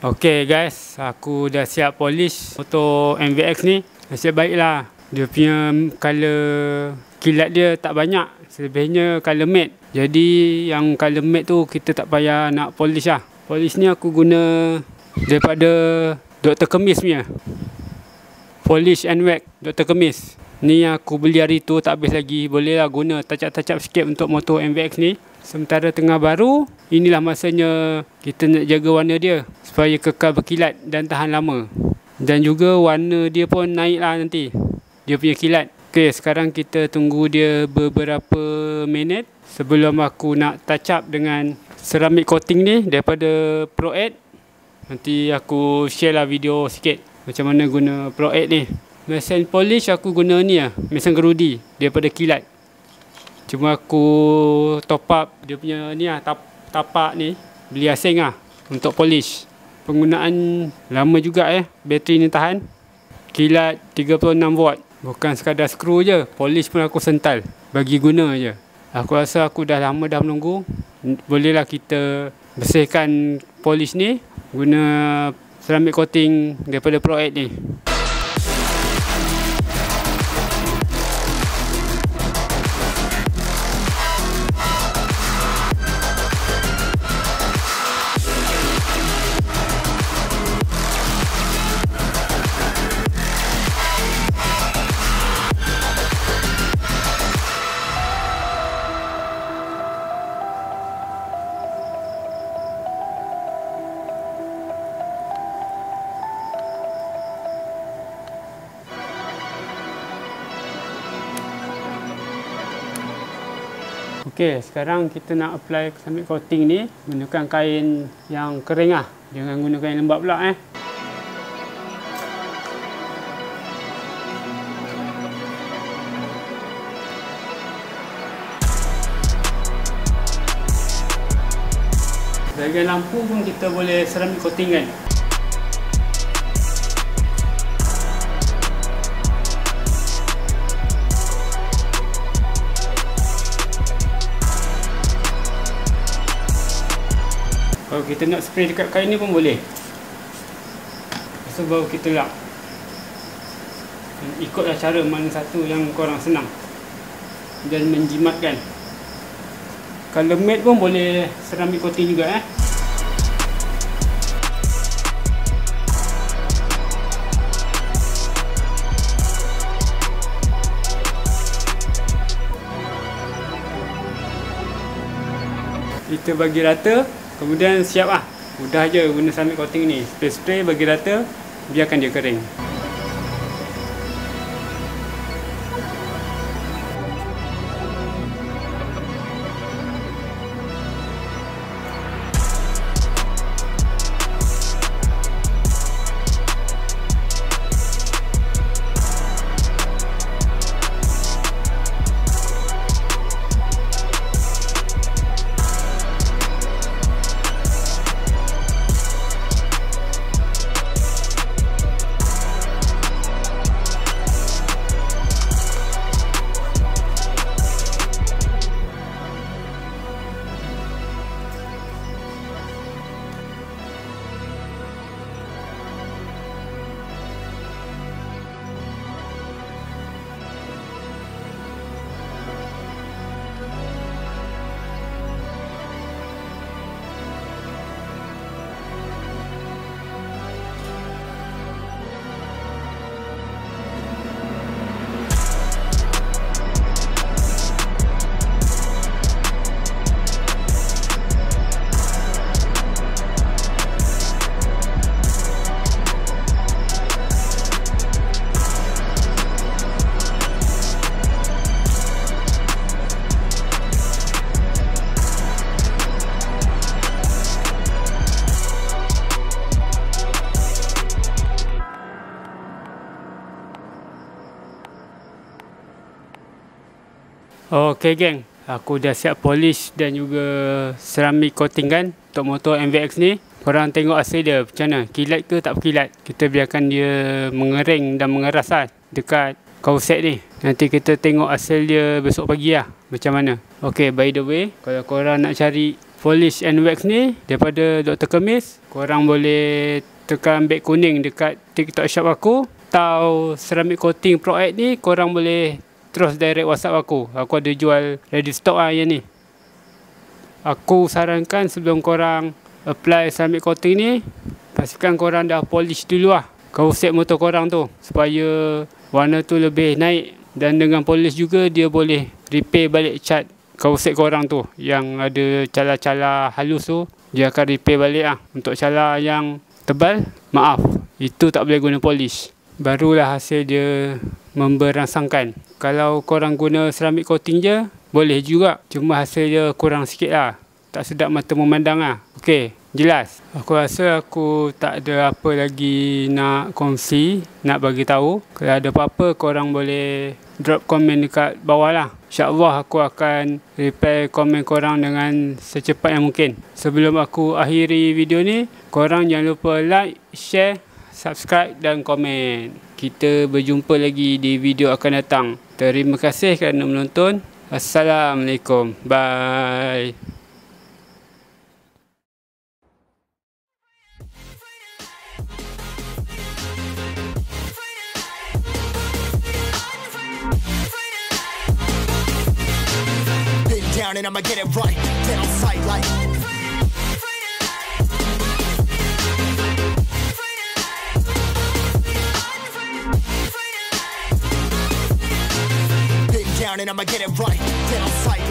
Okay guys, aku dah siap polish motor MVX ni. Nasib baiklah, dia punya color kilat dia tak banyak, selebihnya color matte. Jadi yang color matte tu kita tak payah nak polish lah. Polish ni aku guna daripada Dr. Kemis punya Polish and Wax Dr. Kemis. Ni aku beli hari tu, tak habis lagi. Boleh lah guna touch-up sikit untuk motor MVX ni. Sementara tengah baru, inilah masanya kita nak jaga warna dia supaya kekal berkilat dan tahan lama. Dan juga warna dia pun naik lah nanti, dia punya kilat. Ok, sekarang kita tunggu dia beberapa minit sebelum aku nak touch up dengan ceramic coating ni daripada Pro8. Nanti aku share lah video sikit macam mana guna Pro8 ni. Mesin polish aku guna ni lah, mesin gerudi daripada kilat. Cuma aku top up dia punya ni lah, tapak ni beli asing lah untuk polish. Penggunaan lama juga bateri ni tahan. Kilat 36 watt. Bukan sekadar skru je, polish pun aku sental bagi guna je. Aku rasa aku dah lama dah menunggu. Bolehlah kita bersihkan polish ni guna ceramic coating daripada Pro8 ni. Okey, sekarang kita nak apply ceramic coating ni menggunakan kain yang kering lah. Jangan guna kain lembap pula Bahagian lampu pun kita boleh ceramic coating kan. Kalau kita nak spray dekat kain ni pun boleh. Lepas tu baru kita lap. Ikutlah cara mana satu yang korang senang dan menjimatkan. Kalau matte pun boleh ceramic coating juga Kita bagi rata Kemudian siap lah. Mudah je guna ceramic coating ni. Spray bagi rata, biarkan dia kering. Okey geng, aku dah siap polish dan juga ceramic coating kan untuk motor MVX ni. Korang tengok hasil dia macam mana, kilat ke tak berkilat. Kita biarkan dia mengering dan mengeras lah dekat kausek ni. Nanti kita tengok hasil dia besok pagi lah macam mana. Okey, by the way, kalau korang nak cari polish and wax ni daripada Dr. Kemis, korang boleh tekan beg kuning dekat TikTok shop aku. Atau ceramic coating Pro X ni korang boleh terus direct WhatsApp aku. Aku ada jual ready stock lah yang ni. Aku sarankan sebelum korang apply ceramic coating ni, pastikan korang dah polish dulu lah kausek motor korang tu, supaya warna tu lebih naik. Dan dengan polish juga dia boleh repair balik cat kausek korang tu yang ada cala-cala halus tu, dia akan repair balik lah. Untuk cala yang tebal, maaf, itu tak boleh guna polish. Barulah hasil dia memberangsangkan. Kalau korang guna ceramic coating je, boleh juga. Cuma hasil dia kurang sikit lah. Tak sedap mata memandang lah. Okey, jelas. Aku rasa aku tak ada apa lagi nak kongsi, nak bagi tahu. Kalau ada apa-apa, korang boleh drop komen dekat bawah lah. InsyaAllah aku akan reply komen korang dengan secepat yang mungkin. Sebelum aku akhiri video ni, korang jangan lupa like, share, subscribe dan komen. Kita berjumpa lagi di video akan datang. Terima kasih kerana menonton. Assalamualaikum. Bye. Been down and I'ma get it right. Get on sight like and I'ma get it right. Get on sight.